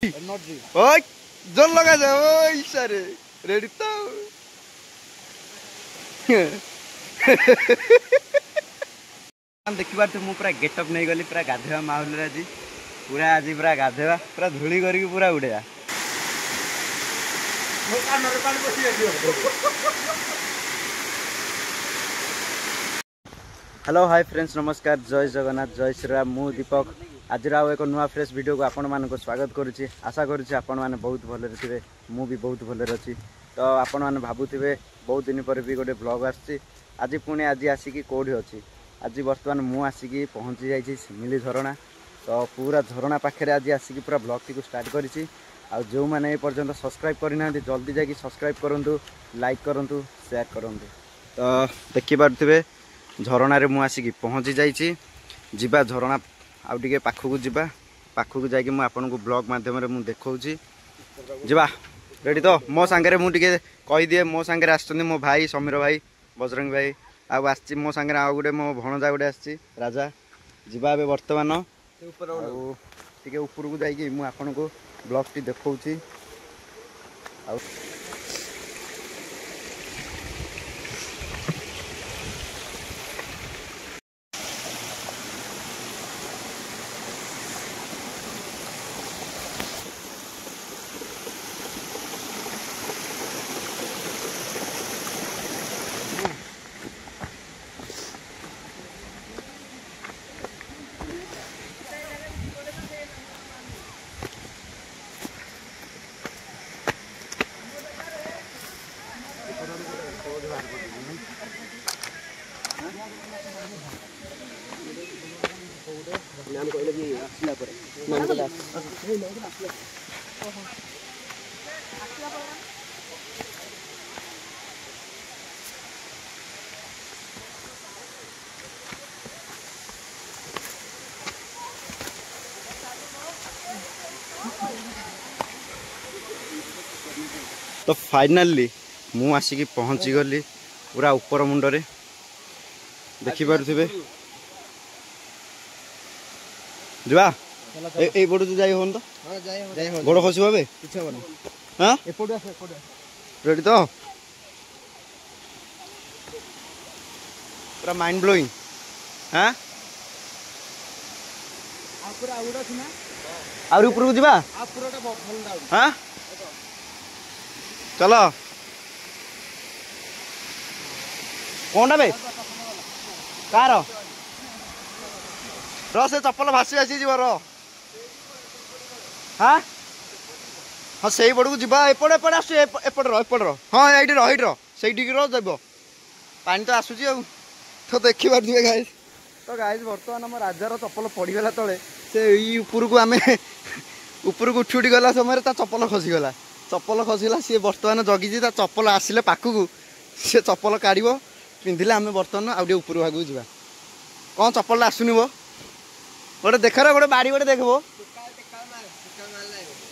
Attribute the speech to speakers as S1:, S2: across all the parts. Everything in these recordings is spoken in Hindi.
S1: ओय जोर लगा जा ओय सारे रेडी तो देखिबार तो मु पूरा गेटअप नहीं गली पूरा गाधेवा माहौल रे आज पूरा गाधेवा पूरा धूली करके पूरा उड़ेया हेलो हाय फ्रेंड्स नमस्कार जय जगन्नाथ जय श्रीराम मु दीपक आज एक नुआ फ्रेश वीडियो को आपण मानक स्वागत करुच्ची आशा करुच्ची आपण मैंने बहुत भलरे थे मु भी बहुत भलरे अच्छी तो आपण मैंने भावुवे बहुत दिन पर भी गोटे ब्लॉग आसी आज पुणी आज आसिकी कौटी अच्छी आज बर्तमान मु आसिकी पहुँची जाइए सिमिली झरणा तो पूरा झरणा पाखे आज आसिकी पूरा ब्लॉग टी स्टार्ट करी आ जो मैंने पर्यंत सब्सक्राइब करना जल्दी जाकि सब्सक्राइब करूँ लाइक करूँ शेयर करूँ तो देखिपे झरणा मु आसिकी पहुँची जाइए जीवा झरणा आउ टे पाखक जावा पाखक जाकि आपन को ब्लॉग मध्यम मु देखौची जीवा रेडी तो मो सांगे मुझे कहीदिए मो सांगे आसछन्ती मो भाई समीर भाई बजरंग भाई आसची मो सांगे आउ गोटे मो भणजा गोटे आसची राजा जीवा ए बर्तमान टे ऊपर को जाकि मु आपन को ब्लॉग टी देखौची आउ नाम कहले कि आसला पर नाम कहले आसला तो फाइनली मु आसिकी पहुँची गली पूरा ऊपर मुंडरे देखि पारुथिबे जुआ ए पटू तो जाई होन तो हां जाई हो गोड़ खसी होबे किछ होबे हां ए पटू आसे रेडी तो पूरा माइंड ब्लोइंग हां आ पूरा उडा छी ना और ऊपर को जीवा आ पूराटा भल डाउ हां चलो कोनटा बे कार से चप्पल भासी भासी जीव हाँ हाँ से पड़क जा एपटे एपटे आस एपट हाँ ये रही पानी तो आसूची तो देखी पारे गाइज तो गाइज बर्तमान आम राजार चप्पल पड़गला तले से ऊपर को आम ऊपर को उठी उठी गला समय चप्पल खसीगला सी बर्तमान जगी चप्पल आसिले पाखक सी चप्पल काढ़ पिंधिले आम बर्तमान आउ ऊपर भाग जा कौन चप्पल आसुनि वो गोटे देख गोटे बारी गोटे देखो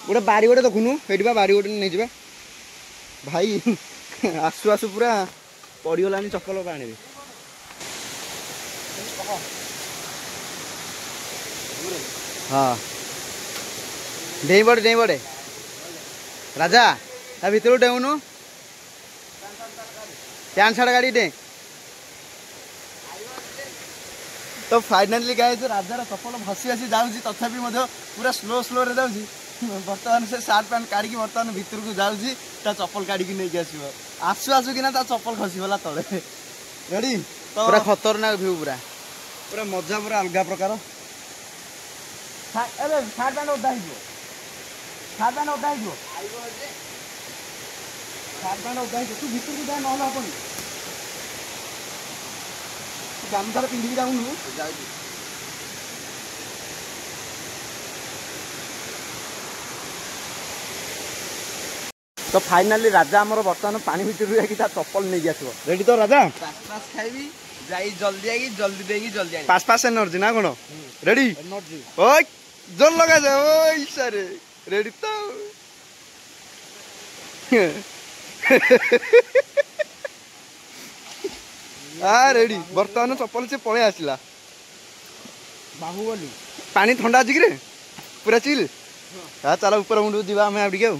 S1: गोटे बारी गोटे देखुनु ये बारी गोटे नहीं जा भाई आसु आसु पूरा पड़गला चप्पल पानी हाँ डेई बड़े राजा ता भर डेउनु पैंट सार्ट गाड़ी डे तो फाइनाली गाइस राजार चप्पल भसी भासी जाऊँगी तथापि पूरा स्लो स्लो रे जाऊँगी बर्तमान से सार्ट पैंट काढ़ी बर्तमान भितर को जाऊँगी चप्पल काढ़ी नहीं आसो आसु आसु कि चप्पल खसीगला तले रेडी तो पूरा खतरनाक भ्यू पूरा पूरा मजा पूरा अलग प्रकार सार्ट पैंट ओदा सार्ट पैंट ओदा सार्ट पैंट ओदा तू भितर को जा ना गामछा पिंधिकी जाऊनु तो फाइनाली राजा आमर बर्तमान पानी भितर जाकि चप्पल नहीं आसो रेडी तो राजा पास खाइबी जाई जल्दी देगी जल्दी पास एनर्जी ना कौन रेडी एनर्जी ओय जोर लगा जा ओय सारे रेडी तो हाँ रेडी बर्तमान चप्पल से पलि आसला बाहुबली पानी ठंडा अच्छी कि पूरा चिल हाँ चल ऊपर मुंड जा आम आगे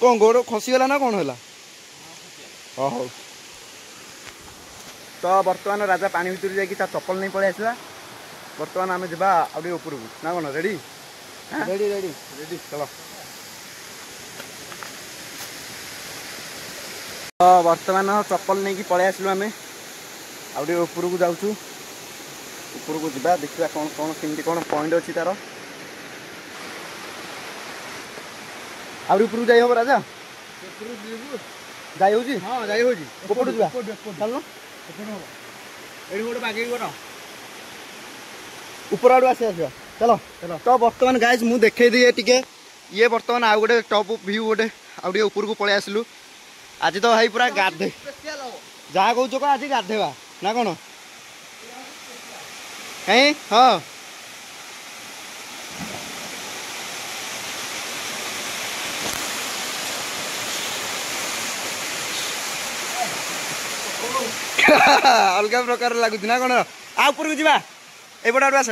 S1: कौन गोड़ खसीगला ना कौन है हाँ हौ तो बर्तमान राजा पानी भितर जा चप्पल नहीं पलि आसला बर्तमान आम जा ऊपर को ना कौन रेडी रेडी रेडी रेडी चलो तो बर्तमान चप्पल नहीं पलि आसलु आम आउटे ऊपर को जाऊँ ऊपर को जा देखा कौन कौन केमती कौन पॉइंट अच्छी तार आउट ऊपर को जाई हम राजा जाई होजी हां जाई होजी ऊपर जा चल ऊपर आड़ आस चलो चलो तो बर्तमान गाइज मु देखे दिए टिके ये बर्तमान आउ गोटे टॉप व्यू गोटे आउ ऊपर को पलि आसलु आज तो भाई पूरा गाधे जहाँ कौच कह आज गाधेवा ना कौन कहीं हाँ अलग प्रकार लगुच ना कौन आ ऊपर को जा एपट आड़ आस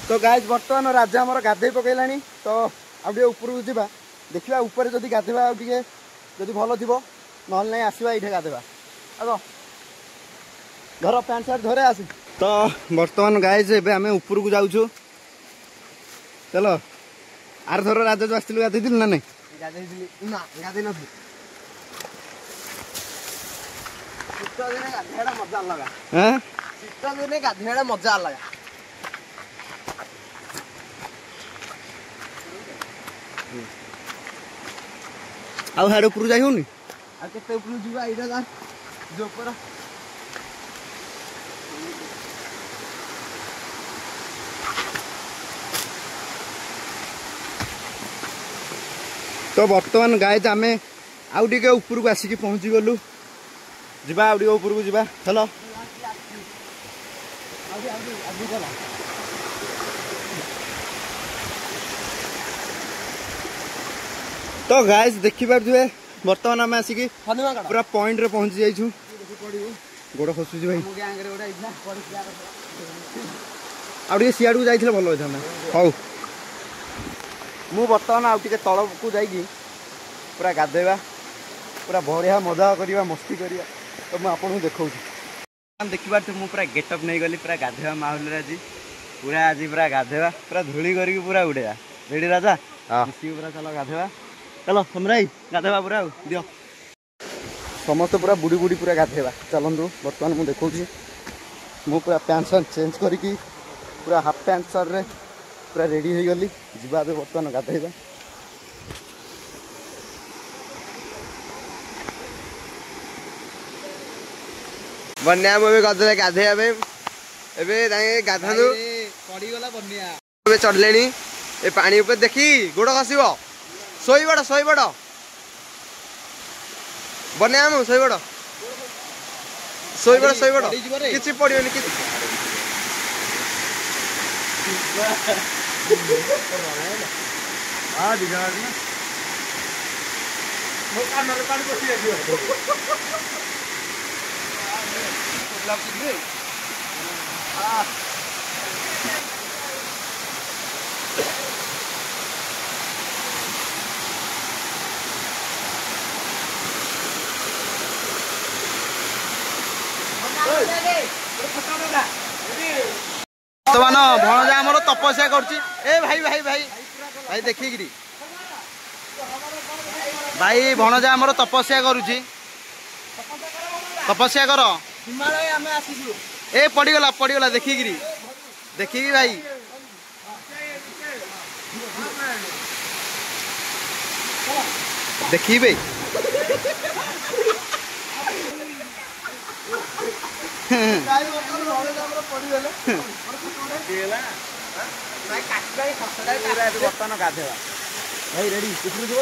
S1: तो गाइज बर्तमान राजा आमर गाधे पकईला तो आउ ऊपर को जा देखा ऊपर जदि गाधेवा जदि भल थी ना नहीं आसवा ये गाधेवा आग घर पैंट सार्ट धरे आस तो बर्तमान गाइज एबे आम ऊपर को जाऊँ चलो आर थर राजा जो आसलु गाधे ना नहीं गाधे न शीत दिने गाधेड़ा मजा अलग शीत दिने गाधेड़ा मजा अलग आउ हाड़ ऊपर जाई होनी आ केते ऊपर जीवा एटा जा जो पर तो बर्तमान गाइज आम आउ टे ऊपर को आसिक पहुँची गलु जा आउ टे ऊपर को जा चलो तो गाइज देखी पारे बर्तमान आम आसिक पूरा पॉइंट रे पहुँची जाइछू गोड़ खसुच भाई आउ सियाड़ को जाइए भल होता हौ मु बर्तमान आउ टे तल को जाइए पूरा गाधेवा पूरा बढ़िया मजा करवा मस्ती करवा तो मुझे आपको देखा देखिए मु पूरा गेटअप नहीं गली पूरा गाधेवा माहौल आज पूरा गाधेवा पूरा धूली करके पूरा उड़ेगा रेडी राजा पूरा चलो गाधेवा चलो समराई गाधेवा पूरा दियो समस्त पूरा बुड़ी बुड़ी पूरा गाधेवा चलतु बर्तमान मुझे देखा मु पूरा पैंट सार्ट चेंज करके पूरा हाफ पैंट सार्ट रे पूरा रेडी हो गली जा बर्तमान गाधेवा बन्या मुझे गदे गाधे गाधु चढ़ले ए पानी ऊपर देखी गोड़ खसब शोबड़ शोबड़ बन्या शोबड़ शोबड़ शोबड़ कि पड़ोनी कि बर्तमान भणजा आमर तपस्या करुच्ची ए भाई भाई भाई भाई देखिकी भाई भणजा आमर तपस्या करुच्ची तपस्या कर ए पड़गला पड़गला देखिकी देखिकी भाई देखिए बर्तमान गाधेवा भाई रेडी ऊपर जीव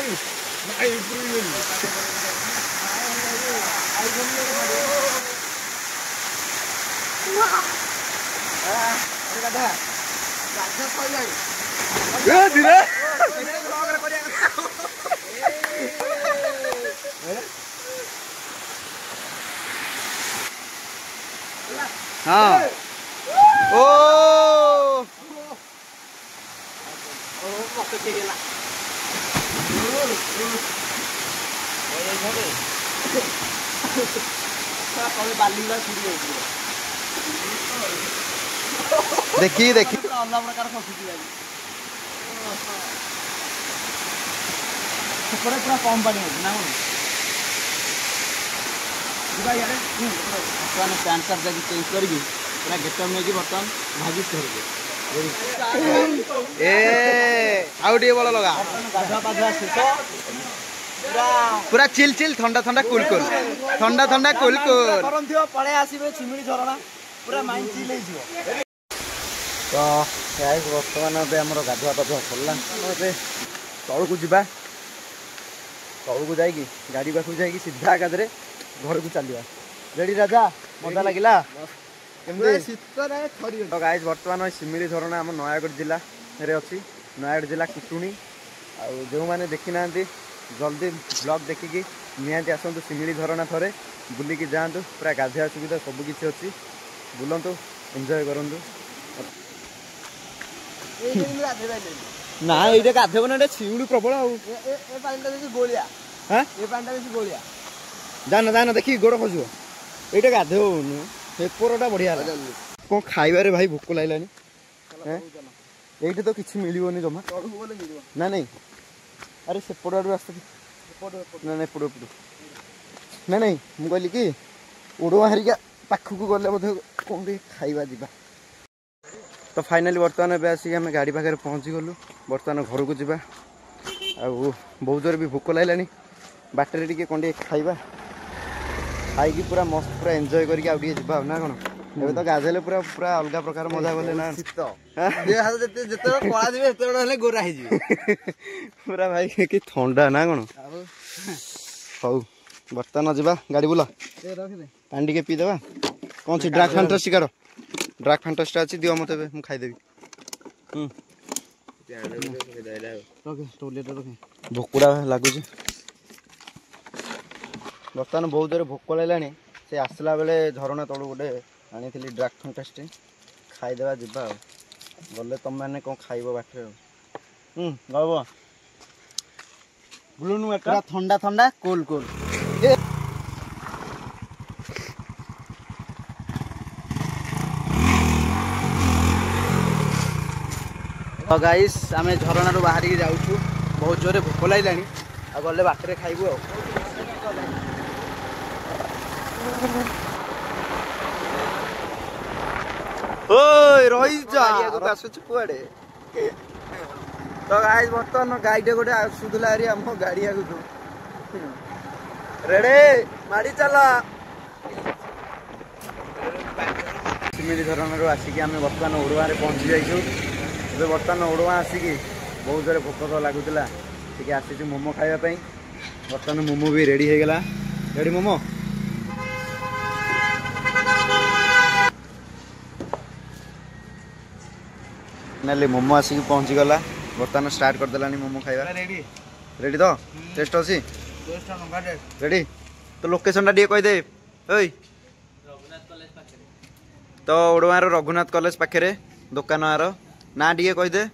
S1: हाँ देखी देखी
S2: पूरा कम पानी ना बर्तमान पैंट सार्ट जाकि चेंज करके पूरा गेटअप नहीं बर्तमान भागी
S1: आउटे बड़ लगा पूरा चिल चिल ठंडा ठंडा कुल कुल ठंडा ठंडा कुल कुल
S2: पड़े आसबे चिमिड़ी झरणा पूरा माइंड चिल हो
S1: तो गाइस बर्तमान ए आम गाधुआ पाधुआ सरला तौक जा तौक जाकि गाड़ी पाखु जाकि सीधा एकादे घर को चलिए रेडी राजा मजा लगिला तो गाइस बर्तमान सिमिली झरणा आम नयागढ़ जिला रे अच्छी नयागढ़ जिला कुटुणी आ जो मैंने देखी ना जल्दी ब्लॉग देखिकी निहाती आसतु सिमिली झरणा थे बुलिकी जातु पूरा गाधुआ सुविधा सबकि अच्छी बुलतु एंजय करूँ ना ये गाधेब ना शिउड़ी प्रबल
S2: गोलिया
S1: जाना जाना देखी गोड़ खसब ये गाधेब पेपरटा बढ़िया कौन खाइबारे भाई भोक लाइलानी ये तो किसी मिलनी जमा ना नहीं अरे सेपट आड़ आस ना नहीं पड़ पड़ ना नहीं मुझे कहली कि ओडवा हरिका पाखक गले कौन खाइबा जा तो फाइनाली बर्तमान ए आसिक आम गाड़ी पाखे पहुँची गलु बर्तमान घर को जा बहुत जोर भी भोक लाइलानी बाटर टे कौन खाइबा खाई पूरा मस्त पूरा एंजॉय करके आउ टे जा ना कौन ए तो गाधेले पूरा पूरा अलग प्रकार मजा गले ना
S2: गोरा
S1: पूरा भाई कि ठंडा ना कौन हौ बर्तमान जा गाड़ी बुला पानी टे पीदेवा कौन सी ड्राक फैंटास्टी काढ़ ड्राक फैंटास्टी अच्छी दिव मत मुझे खाईदेवी भोकुड़ा लगुच बर्तमान बहुत जोर भोक लगा से आसला बेले झरणा तलू गोटे आनी ड्राक फैंटास्टी खाईदेवा जा गले तुम मैंने कौन खाइब बाटे गब बुलुनु पूरा ठंडा ठंडा कोल कोल तो गाइस आम झरणा बाहर की जाऊँ बहुत जोरे भोक लगा गले बाटे खाइबू रही कुआड़े तो गाइस बर्तमान गाईटे गोटे आसुला आम गाड़ी आगु रेडे माड़ी चल सिमिली झरणा आसिक आम बर्तमान ओडवा पहुँची जाइए बर्तमान ओडवा आसिक बहुत जोर भोक तो लगुला टे आसी मोमो खावाई बर्तमान मोमो भी रेडी हो गला रेडी मोमो फाइनाली मोमो आसिक पहुँची गला बर्तमान स्टार्ट करदेला मोमो खाइबा रेडी रेडी तो टेस्ट अच्छी रेडी तो लोकेशन टा कहीदे ओई तो ओडवार रघुनाथ कॉलेज पाखे दुकान आर ना टे कहीदे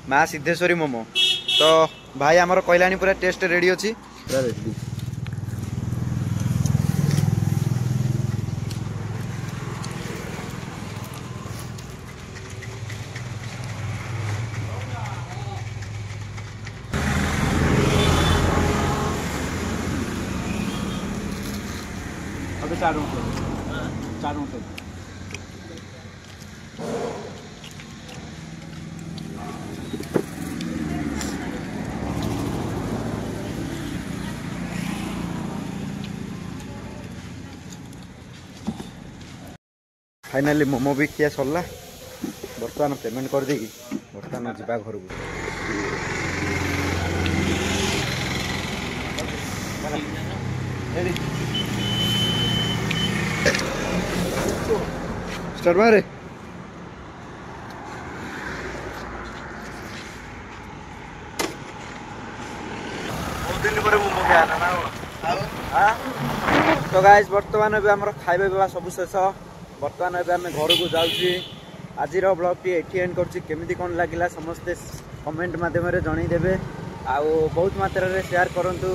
S1: माँ सिद्धेश्वरी मोमो तो भाई आमर कहलानी पूरा टेस्ट रेडी अच्छी पूरा रेडी चारों फाइनाली मोमो भी किया सरला बर्तमान पेमेंट कर देगी बर्तमान जा घर को स्टार्ट मारे बहुत दिन पर मोमो खाया ना तो गाइस बर्तमान भी आम खाଇବା पिवा सब शेष बर्तमान एबे आम घर को जाऊँगी आज ब्लॉग टी एटी एंड करमी कौन लगे समस्ते कमेंट मध्यम जनईदेवे आउ बहुत मात्रा रे शेयर करूँ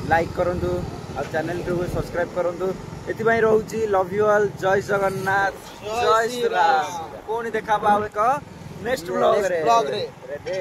S1: लाइक करूँ आ चैनल को सब्सक्राइब करूँ एथि रोची लव यू ऑल जय जगन्नाथ जय श्री राम पुणी देखा एक नेक्स्ट ब्लॉग रे।